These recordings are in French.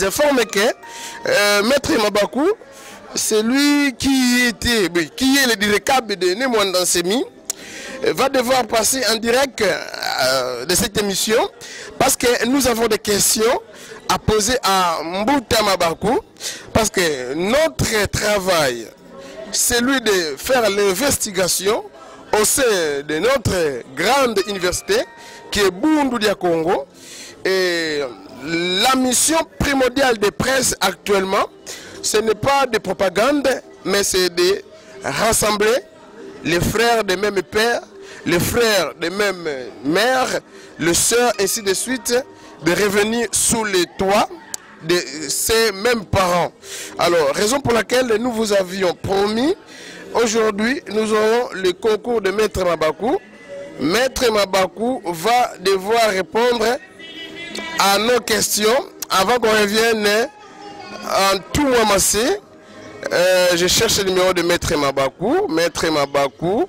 informe que Maître Mabakou, c'est lui qui est le directeur de Nemwanda Nsemi, va devoir passer en direct de cette émission parce que nous avons des questions à poser à Mbuta Mabakou parce que notre travail, c'est lui de faire l'investigation au sein de notre grande université qui est Bundu dia Congo. Et la mission primordiale des presses actuellement, ce n'est pas de propagande, mais c'est de rassembler les frères des mêmes pères, les frères des mêmes mères, les sœurs, ainsi de suite, de revenir sous les toits de ces mêmes parents. Alors, raison pour laquelle nous vous avions promis, aujourd'hui, nous aurons le concours de Maître Mabakou. Maître Mabakou va devoir répondre à nos questions avant qu'on revienne en tout ramassé. Je cherche le numéro de Maître Mabakou. Maître Mabakou.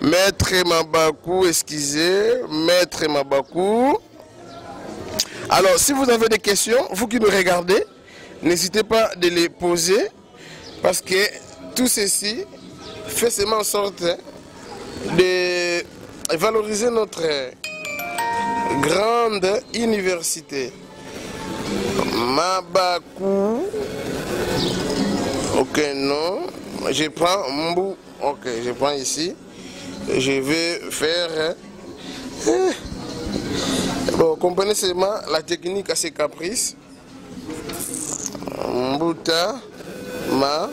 Maître Mabakou, excusez. Maître Mabakou. Alors, si vous avez des questions, vous qui nous regardez, n'hésitez pas de les poser parce que tout ceci fait seulement en sorte de valoriser notre grande université. Mabakou. Ok, non. Je prends Mbou. Ok, je prends ici. Je vais faire... Bon, comprenez seulement la technique à ses caprices. Mbuta Mabakou.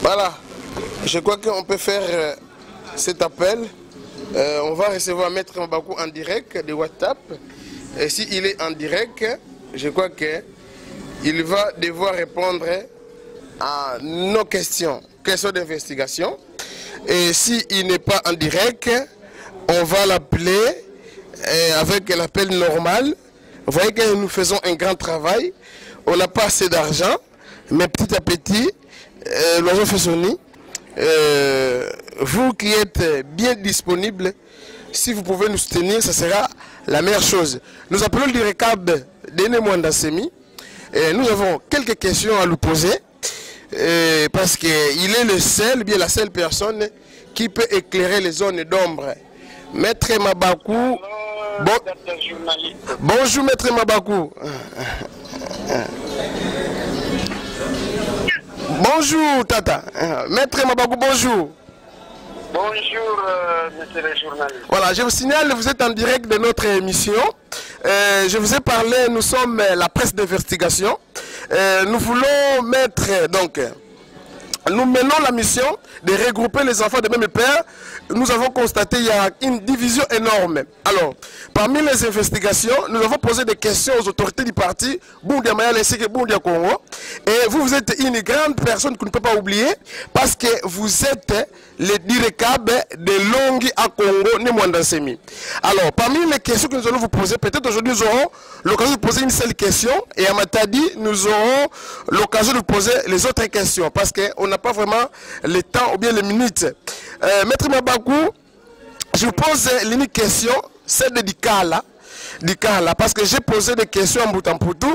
Voilà. Je crois qu'on peut faire cet appel. On va recevoir Maître Mabakou en direct de WhatsApp. Et s'il est en direct, je crois qu'il va devoir répondre à nos questions d'investigation. Et s'il n'est pas en direct, on va l'appeler avec l'appel normal. Vous voyez que nous faisons un grand travail. On n'a pas assez d'argent, mais petit à petit, l'oiseau fait son nid. Vous qui êtes bien disponible, si vous pouvez nous soutenir, ça sera la meilleure chose. Nous appelons le directeur de Nemwanda Nsemi. Nous avons quelques questions à lui poser. Parce qu'il est le seul, bien la seule personne qui peut éclairer les zones d'ombre. Maître Mabakou. Bonjour Maître Mabakou. Bonjour Tata. Maître Mabakou, bonjour. Bonjour monsieur le journaliste. Voilà, je vous signale, vous êtes en direct de notre émission. Je vous ai parlé, nous sommes la presse d'investigation. Nous voulons mettre, donc, nous menons la mission de regrouper les enfants de même père. Nous avons constaté qu'il y a une division énorme. Alors, parmi les investigations, nous avons posé des questions aux autorités du parti Bundia Mayale ainsi que Bundia Congo. Et vous êtes une grande personne qu'on ne peut pas oublier parce que vous êtes le directeur de Longui à Congo, Nemwanda Nsemi. Alors, parmi les questions que nous allons vous poser, peut-être aujourd'hui nous aurons l'occasion de poser une seule question et à Matadi, nous aurons l'occasion de poser les autres questions parce qu'on n'a pas vraiment le temps ou bien les minutes. Maître Mabakou, je vous pose l'unique question, celle de Dikala, parce que j'ai posé des questions à Mbutamputu.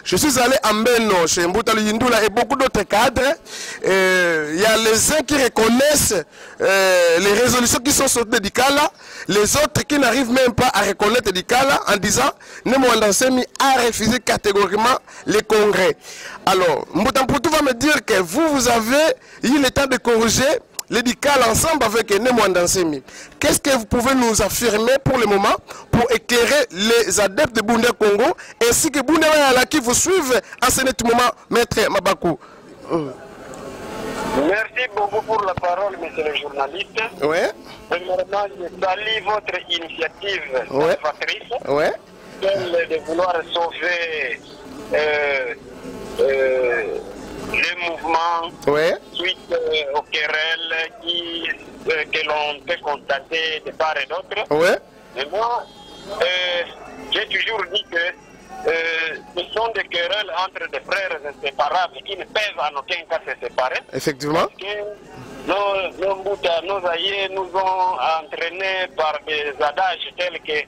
Je suis allé à Mbeno, chez Mbutaluyindula et beaucoup d'autres cadres. Il y a les uns qui reconnaissent les résolutions qui sont sorties de Dikala, les autres qui n'arrivent même pas à reconnaître Dikala en disant Nemwanda Nsemi a refusé catégoriquement les congrès. Alors, Mbutamputu va me dire que vous avez eu le temps de corriger l'édical ensemble avec Nemwanda Nsemi. Qu'est-ce que vous pouvez nous affirmer pour le moment pour éclairer les adeptes de Bundia Congo ainsi que Bundia Mayala qui vous suivent en ce moment, Maître Mabakou? Merci beaucoup pour la parole, monsieur le journaliste. Ouais. Premièrement, je salue votre initiative salvatrice, celle de vouloir sauver le mouvement suite aux querelles que l'on peut constater de part et d'autre. Mais moi, j'ai toujours dit que ce sont des querelles entre des frères inséparables qui ne peuvent en aucun cas se séparer. Effectivement. Parce que nos aïeux nous ont entraînés par des adages tels que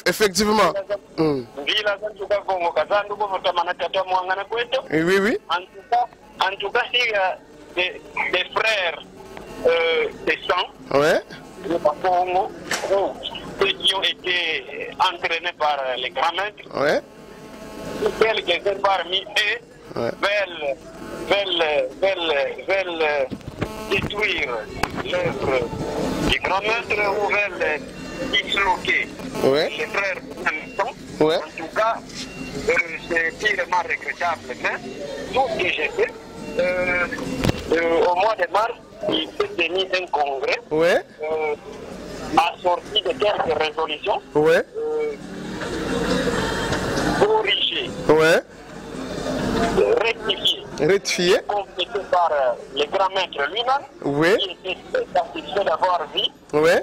Effectivement. Oui, oui. En tout cas, s'il y a des frères de sang, ouais. Ceux qui ont été entraînés par les grands maîtres, ouais. Quelques-uns parmi eux ouais. veulent détruire l'œuvre du grand maître ou veulent disloquer ouais. les frères en même temps. Ouais. En tout cas, c'est purement regrettable. Mais tout ce que j'ai fait, au mois de mars, il s'est tenu un congrès ouais. assorti de quelques résolutions ouais. corrigées, ouais. rectifiées, complétées par le grand maître lui-même, ouais. qui était satisfait d'avoir vu ouais.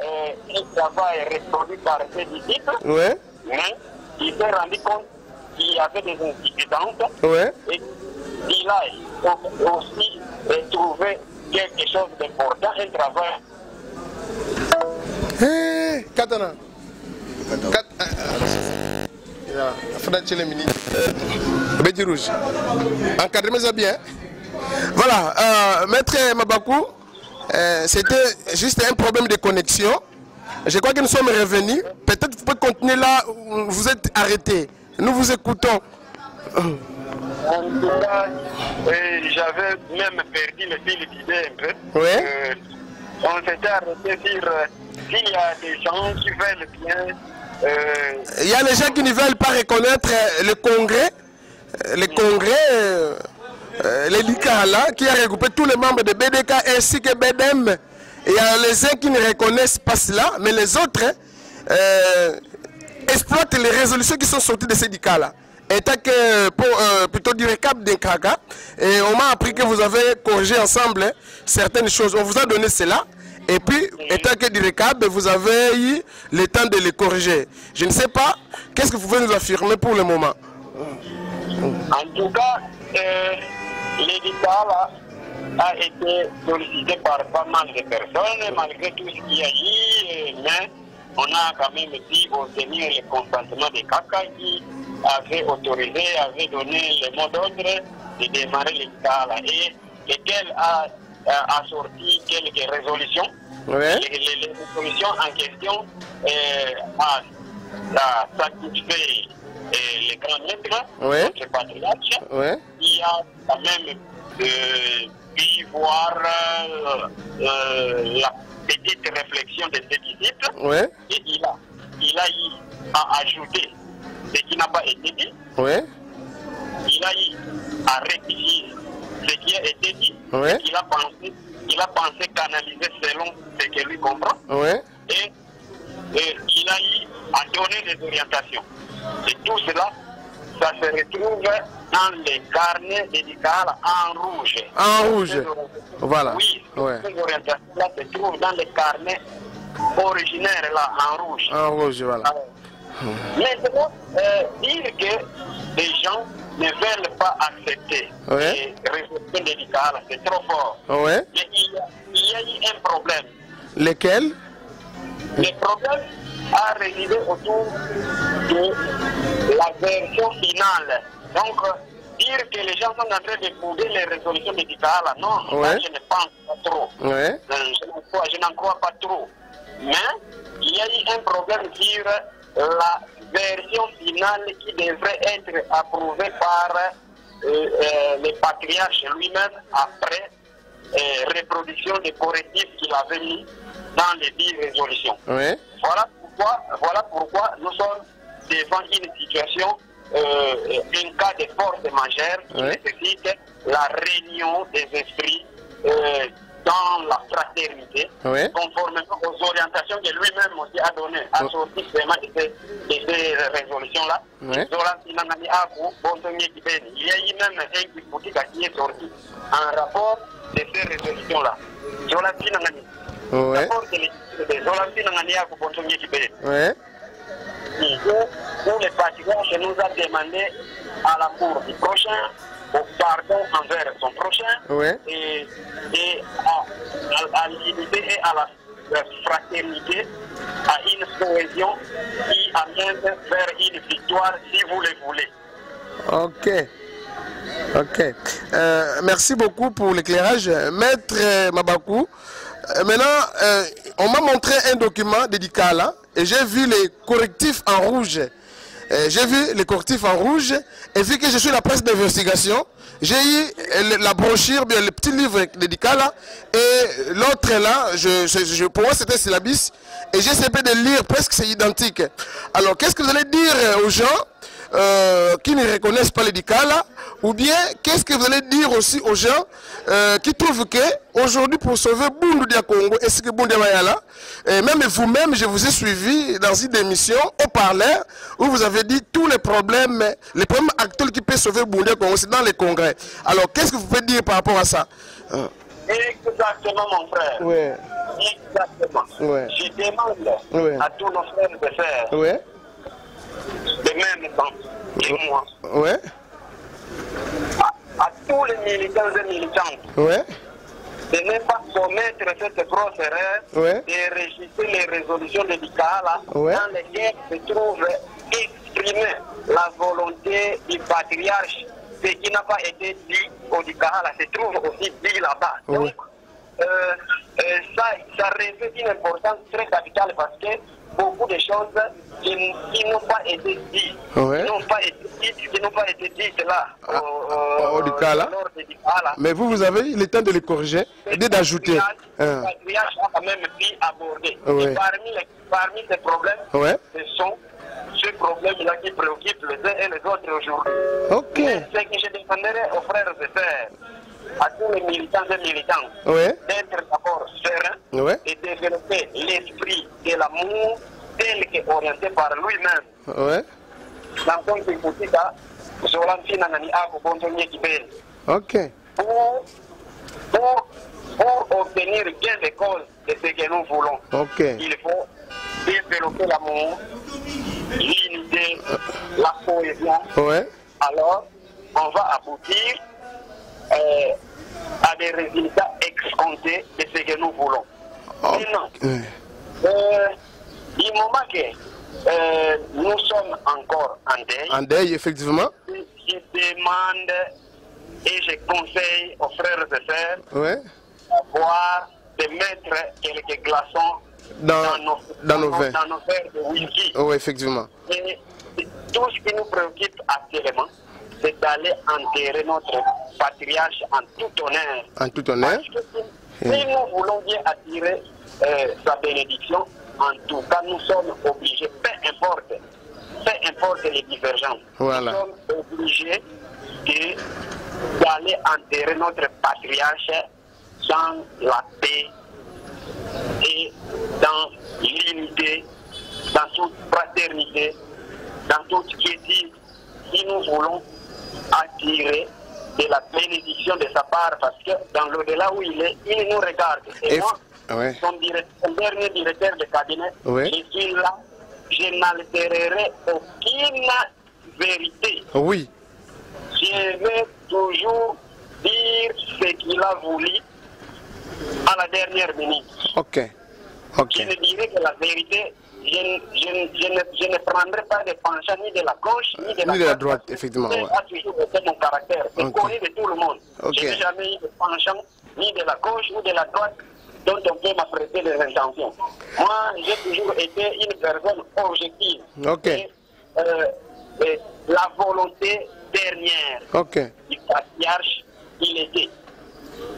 un travail reproduit par ses disciples, ouais. mais il s'est rendu compte qu'il y avait des insuffisances ouais. et il a aussi trouvé quelque chose d'important, un travail. Hey, Katana. Bédi rouge. Encadrez ça bien. Voilà, Maître Mabakou, c'était juste un problème de connexion. Je crois que nous sommes revenus. Peut-être vous pouvez continuer là où vous êtes arrêté. Nous vous écoutons. En tout cas, j'avais même perdu le fil d'idée un peu. Ouais. On s'était arrêté sur s'il y a des gens qui veulent bien. Il y a les gens qui ne veulent pas reconnaître le congrès, les LICALA, qui a regroupé tous les membres de BDK ainsi que BDM. Il y a les uns qui ne reconnaissent pas cela, mais les autres exploitent les résolutions qui sont sorties de ces syndicats-là. Et tant que, plutôt du récap d'un CACA, et on m'a appris que vous avez corrigé ensemble certaines choses. On vous a donné cela. Et puis, étant que du récap, vous avez eu le temps de les corriger. Je ne sais pas, qu'est-ce que vous pouvez nous affirmer pour le moment? En tout cas, l'éditat a été sollicité par pas mal de personnes, malgré tout ce qu'il y a eu, mais on a quand même pu obtenir le consentement des CACA qui avait autorisé, avait donné le mot d'ordre de démarrer l'éditat et lequel a sorti quelques résolutions. Ouais. Les résolutions en question a satisfait les grands maîtres, ouais. notre patriarche, ouais. qui a quand même pu voir la petite réflexion de ses disciples, ouais. et il a eu à ajouter ce qui n'a pas été dit, ouais. il a eu à rectifier ce qui a été dit, ouais. il a pensé canaliser selon ce que lui comprend, ouais. et il a eu à donner des orientations. Et tout cela, ça se retrouve dans les carnets dédicats en rouge. En rouge, voilà. Oui, ouais. Ces orientations-là se trouvent dans les carnets originaires là, en rouge. En rouge, voilà. Maintenant, dire que les gens ne veulent pas accepter ouais. les résolutions dédicales, c'est trop fort. Ouais. Mais il y a eu un problème. Lequel? Le problème a résidé autour de la version finale. Donc, dire que les gens sont en train de bouder les résolutions médicales, non, ouais. je ne pense pas trop. Ouais. Je n'en crois pas trop. Mais il y a eu un problème sur la version finale qui devrait être approuvée par le patriarche lui-même après reproduction des correctifs qu'il avait mis dans les 10 résolutions. Ouais. Voilà pourquoi nous sommes devant une situation, un cas de force majeure qui ouais. nécessite la réunion des esprits dans la fraternité, ouais. conformément aux orientations que lui-même aussi a données, a sorti vraiment de ces résolutions-là. Ouais. Il y a eu même un boutique qui est sorti en rapport de ces résolutions-là. Ouais. Ouais. Où le patriarche nous a demandé à la cour du prochain, au pardon envers son prochain, ouais. et à l'unité et à la fraternité, à une cohésion qui amène vers une victoire si vous le voulez. Ok. Ok. Merci beaucoup pour l'éclairage. Maître Mabakou, maintenant, on m'a montré un document dédicat là et j'ai vu les correctifs en rouge. J'ai vu les correctifs en rouge et vu que je suis la presse d'investigation, j'ai eu la brochure, bien le petit livre dédicat là, et l'autre là, pour moi c'était syllabis, et j'ai essayé de lire, presque c'est identique. Alors qu'est-ce que vous allez dire aux gens qui ne reconnaissent pas l'édicat là, ou bien qu'est-ce que vous allez dire aussi aux gens qui trouvent que aujourd'hui pour sauver Bundu dia Congo, est-ce que Bundu Mayala, même vous-même je vous ai suivi dans une émission au parleur où vous avez dit tous les problèmes actuels qui peuvent sauver Bundu dia Congo, c'est dans les congrès. Alors qu'est-ce que vous pouvez dire par rapport à ça? Exactement mon frère. Ouais. Exactement. Ouais. Je demande à tous nos frères de faire de même temps que moi. Ouais. À tous les militants et militantes. Ouais. De ne pas commettre cette grosse erreur de rejeter les résolutions médicales dans lesquelles se trouve exprimée la volonté du patriarche. Ce qui n'a pas été dit au Dikala se trouve aussi dit là-bas. Donc, ça revêt une importance très capitale parce que beaucoup de choses qui n'ont pas été dites, qui n'ont pas été dites là au Dikala. Mais vous avez le temps de les corriger et d'ajouter. Le patriarche a quand même pu aborder. Et parmi ces problèmes, ce sont ce problème-là qui préoccupe les uns et les autres aujourd'hui. Mais ce que je demanderais aux frères et sœurs, à tous les militants et militantes, d'être d'abord sereins et développer l'esprit de l'amour tel qu'orienté par lui-même. Dans son petit cas, pour obtenir gain de cause de ce que nous voulons, il faut développer l'amour, l'unité, la cohésion. Alors, on va aboutir à des résultats escomptés de ce que nous voulons. Maintenant, du moment que nous sommes encore en deuil. En deuil, effectivement. Je demande et je conseille aux frères et sœurs de mettre quelques glaçons dans nos verres de whisky. Effectivement. Et tout ce qui nous préoccupe actuellement, c'est d'aller enterrer notre patriarche en tout honneur. En tout honneur. Parce que si nous voulons bien attirer sa bénédiction, en tout cas, nous sommes obligés, peu importe les divergences, nous sommes obligés d'aller enterrer notre patriarche dans la paix et dans l'unité, dans toute fraternité, dans toute quiétude, si nous voulons attirer de la bénédiction de sa part, parce que dans l'au-delà où il est, il nous regarde. Et moi, son dernier directeur de cabinet, je suis là, je n'altérerai aucune vérité. Je vais toujours dire ce qu'il a voulu à la dernière minute. Je ne dirai que la vérité. Je ne prendrai pas de penchant ni de la gauche ni de la droite. Effectivement. Ça a toujours été mon caractère. C'est connu de tout le monde. Je n'ai jamais eu de penchant ni de la gauche ou de la droite dont on peut m'apprêter des intentions. Moi, j'ai toujours été une personne objective. Et la volonté dernière du patriarche, il était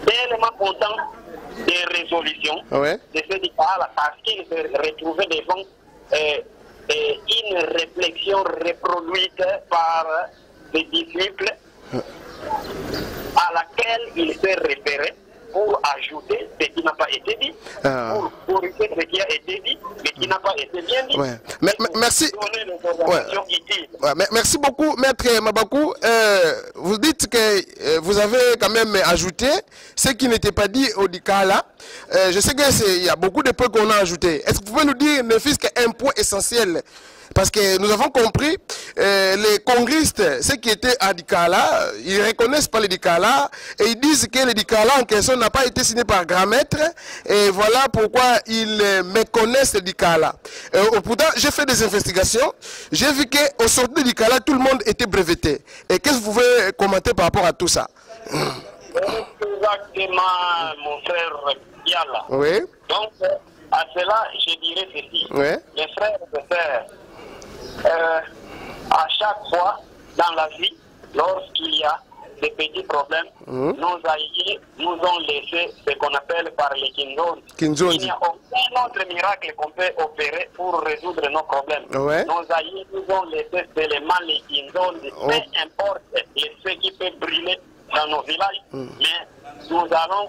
tellement content des résolutions de ce débat parce qu'il se retrouvait devant une réflexion reproduite par ses disciples à laquelle il s'est référé pour ajouter ce qui n'a pas été dit, pour corriger ce qui a été dit, mais qui n'a pas été bien dit. Merci. Merci beaucoup, Maître Mabakou. Vous dites que vous avez quand même ajouté ce qui n'était pas dit au Dikala. Je sais qu'il y a beaucoup de points qu'on a ajoutés. Est-ce que vous pouvez nous dire, ne fût-ce qu'un point essentiel Parce que nous avons compris, les congristes, ceux qui étaient à Dikala, ils ne reconnaissent pas le Dikala et ils disent que le Dikala en question n'a pas été signé par grand maître et voilà pourquoi ils méconnaissent le Dikala. Pourtant, j'ai fait des investigations, j'ai vu qu'au sortir du Dikala, tout le monde était breveté. Et qu'est-ce que vous pouvez commenter par rapport à tout ça? Exactement, mon frère Yala. Oui. Donc, à cela, je dirais ceci. Oui. Les frères et sœurs, à chaque fois dans la vie, lorsqu'il y a des petits problèmes, nos aïeux nous ont laissé ce qu'on appelle par les Kinzondi. Il n'y a aucun autre miracle qu'on peut opérer pour résoudre nos problèmes. Ouais. Nos aïeux nous ont laissé seulement les Kinzondi. Peu importe ce qui peut brûler dans nos villages, mais nous allons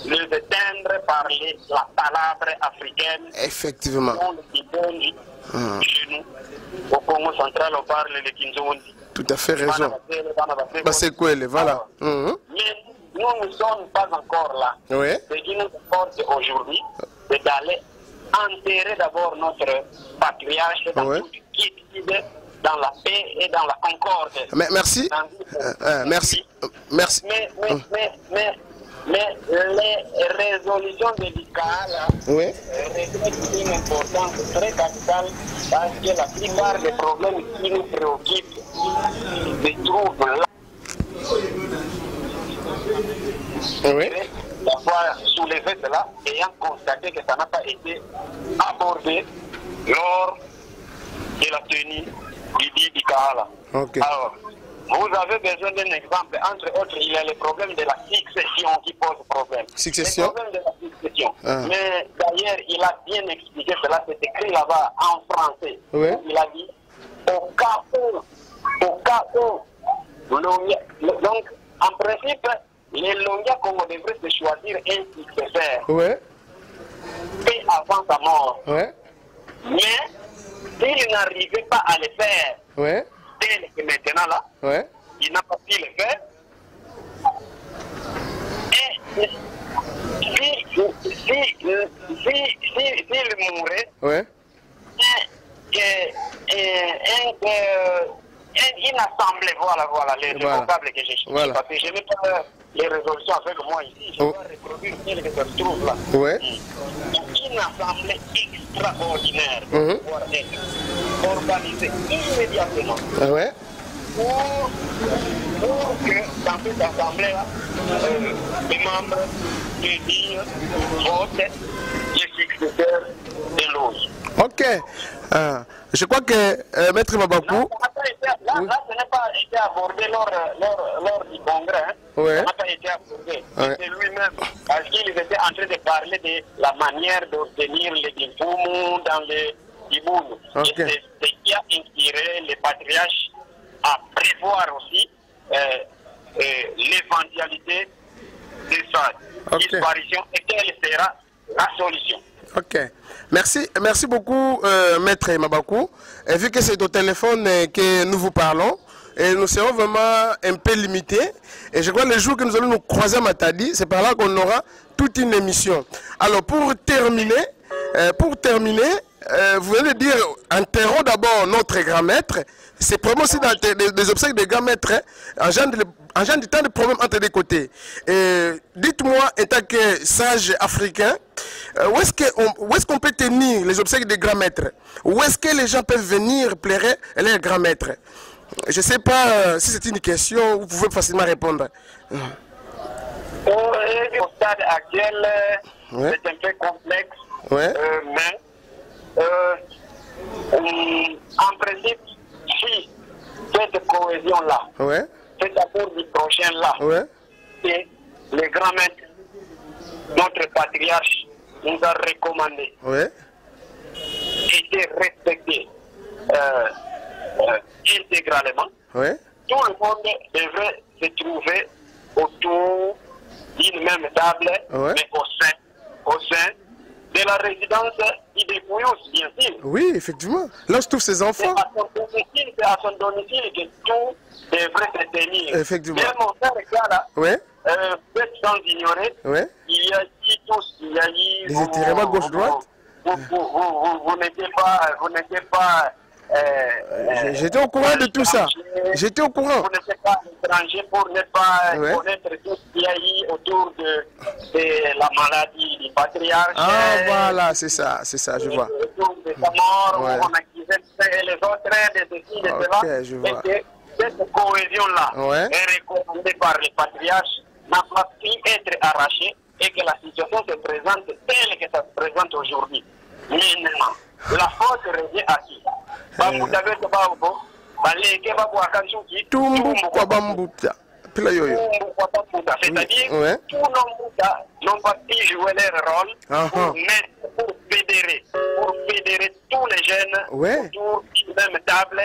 les éteindre par la palabre africaine. Effectivement. Chez nous, au Congo central, on parle de Kinzondi. Tout à fait raison. C'est quoi, voilà. Mais nous ne sommes pas encore là. Oui. Ce qui nous importe aujourd'hui, c'est d'aller enterrer d'abord notre patriarche dans toute quiétude, dans la paix et dans la concorde. Mais merci. Merci. Merci. Mais les résolutions médicales revêtent une importance très capitale parce que la plupart des problèmes qui nous préoccupent se trouvent là. D'avoir soulevé cela, ayant constaté que ça n'a pas été abordé lors de la tenue du dit Dikala. Alors, vous avez besoin d'un exemple. Entre autres, il y a le problème de la succession qui pose problème. Succession. Le problème de la succession. Mais d'ailleurs, il a bien expliqué cela. C'est écrit là-bas en français. Il a dit, au cas où, donc, en principe, les Longia Congo devraient se choisir un successeur. Et avant sa mort. Mais, s'il n'arrivait pas à le faire, tel que maintenant là, il n'a pas pu le faire. Et s'il mourait, une assemblée, voilà les vocables que j'ai cherché, parce que je n'ai pas les résolutions avec moi ici, je dois reproduire tel que ça se trouve là. Une assemblée extraordinaire doit pouvoir être organisée immédiatement pour que dans cette assemblée-là, les membres de dire votent les successeurs de l'autre. Ok. Je crois que Maître Mabakou... Là, ce n'est pas été abordé lors du congrès. Ça n'a pas été abordé. C'est lui-même. Parce qu'il était en train de parler de la manière d'obtenir les diplômes dans les Dibounou. Et c'est ce qui a inspiré les patriarches à prévoir aussi l'éventualité de sa disparition et quelle sera la solution. Ok. Merci beaucoup, Maître Mabakou. Et vu que c'est au téléphone que nous vous parlons, et nous serons vraiment un peu limités. Et je crois que le jour que nous allons nous croiser à Matadi, c'est par là qu'on aura toute une émission. Alors, pour terminer, vous venez de dire, enterrons d'abord notre grand maître. C'est vraiment aussi dans des obsèques de grand maître, en genre de temps de problème entre les côtés. Dites-moi, étant que sage africain, où est-ce qu'on peut tenir les obsèques des grands maîtres? Où est-ce que les gens peuvent venir plairer les grands maîtres? Je ne sais pas si c'est une question, vous pouvez facilement répondre. Au stade actuel, c'est un peu complexe, mais en principe, si cette cohésion-là, cet apport du prochain-là, et les grands maîtres, notre patriarche nous a recommandé, était respecté intégralement, tout le monde devrait se trouver autour d'une même table, mais au sein de la résidence Idéfouillous, bien sûr. Oui, effectivement. Là, je trouve ses enfants. C'est à son domicile que tout devrait se tenir. Effectivement. Mais mon frère là, peut-être sans ignorer, il y a eu tous, il y a eu... Des étirements gauche-droite. Vous n'étiez pas J'étais au courant de tout ça. J'étais au courant. Vous n'êtes pas étranger pour ne pas connaître tout ce qu'il y a eu autour de la maladie du patriarche. Ah, voilà, c'est ça, je vois. Autour de sa mort, où on accusait les autres de ceci, de cela. Je vois. Et que cette cohésion-là est recommandée par les patriarches, n'a pas pu être arrachée et que la situation se présente telle que ça se présente aujourd'hui. Maintenant, la faute revient à qui? C'est-à-dire tous nos Mouta n'ont pas pu jouer leur rôle pour fédérer tous les jeunes autour d'une même table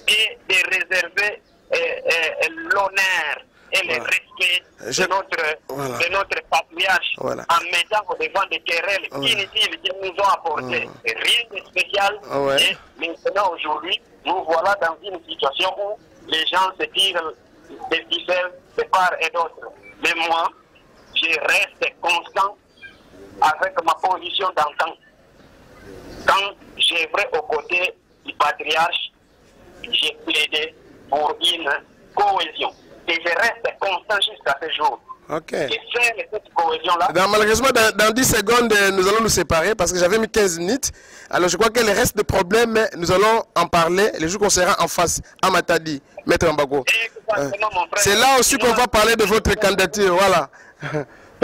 et de réserver l'honneur et le respect de notre patriarche en mettant au devant des querelles inutiles qui nous ont apporté rien de spécial. Et maintenant, aujourd'hui, nous voilà dans une situation où les gens se tirent des ficelles de part et d'autre. Mais moi, je reste constant avec ma position d'antan. Quand j'œuvrais aux côtés du patriarche, j'ai plaidé pour une cohésion. Et je reste constant jusqu'à ce jour. Ok. Et faire cette cohésion-là. Malheureusement, dans 10 secondes, nous allons nous séparer parce que j'avais mis 15 minutes. Alors, je crois que le reste des problèmes, nous allons en parler le jour qu'on sera en face à Matadi, Maître Mbago. C'est là aussi qu'on va parler de votre candidature. Voilà.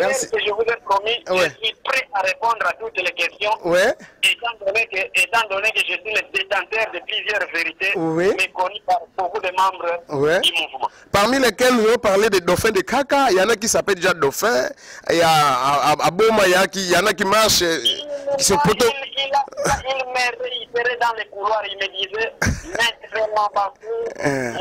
Merci. Ce que je vous ai promis, je suis prêt à répondre à toutes les questions. Étant donné que je suis le détenteur de plusieurs vérités, méconnues par beaucoup de membres du mouvement. Parmi lesquels nous allons parler des dauphins de Kaka. Il y en a qui s'appellent déjà dauphins. Il y a à Boma, il y en a qui marchent. Il me réitérait dans les couloirs. Il me disait, Maître Mbago,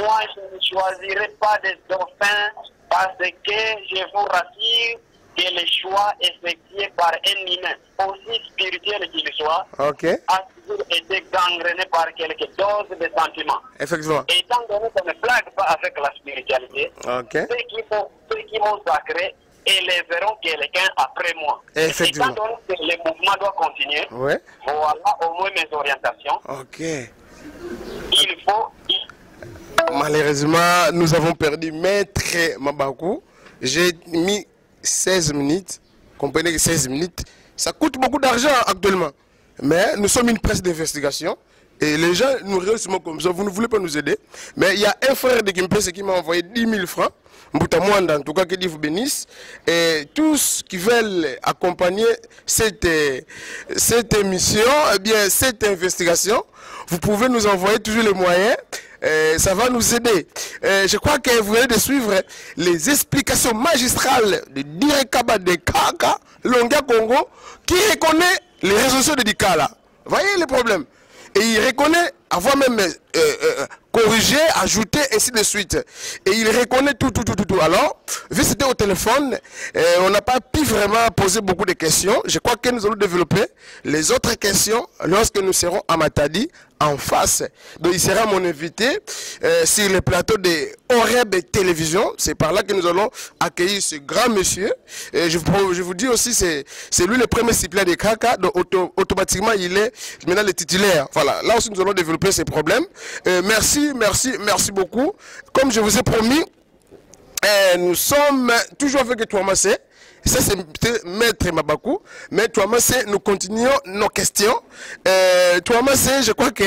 moi je ne choisirai pas des dauphins parce que je vous rassure que le choix effectué par un humain, aussi spirituel qu'il soit, a toujours été gangréné par quelques doses de sentiments. Effectivement. Étant donné qu'on ne blague pas avec la spiritualité, ceux qui m'ont sacré élèveront quelqu'un après moi. Effectivement. Étant donné que le mouvement doit continuer, voilà au moins mes orientations. Il faut... Malheureusement, nous avons perdu Maître Mbago. J'ai mis 16 minutes. Comprenez que 16 minutes, ça coûte beaucoup d'argent actuellement. Mais nous sommes une presse d'investigation. Et les gens nous regardent comme ça. Vous ne voulez pas nous aider. Mais il y a un frère de Gimpese qui m'a envoyé 10 000 francs. En tout cas, que Dieu vous bénisse. Et tous qui veulent accompagner cette émission, eh bien, cette investigation, vous pouvez nous envoyer toujours les moyens. Ça va nous aider. Je crois que vous venez de suivre les explications magistrales de Direkaba de Kaka, Longa Congo, qui reconnaît les réseaux sociaux de Dikala. Voyez le problème. Et il reconnaît avoir même corrigé, ajouté, ainsi de suite. Et il reconnaît tout. Alors, vu que c'était au téléphone, on n'a pas pu vraiment poser beaucoup de questions. Je crois que nous allons développer les autres questions lorsque nous serons à Matadi, en face. Donc, il sera mon invité sur le plateau de Oreb Télévision. C'est par là que nous allons accueillir ce grand monsieur. Et je vous dis aussi, c'est lui le premier suppléant de Kaka. Donc, automatiquement, il est maintenant le titulaire. Voilà. Là aussi, nous allons développer ces problèmes. Merci beaucoup. Comme je vous ai promis, nous sommes toujours avec toi, Massé. Ça, c'est Maître Mbago. Mais toi, Massé, nous continuons nos questions. Toi, Massé, je crois que...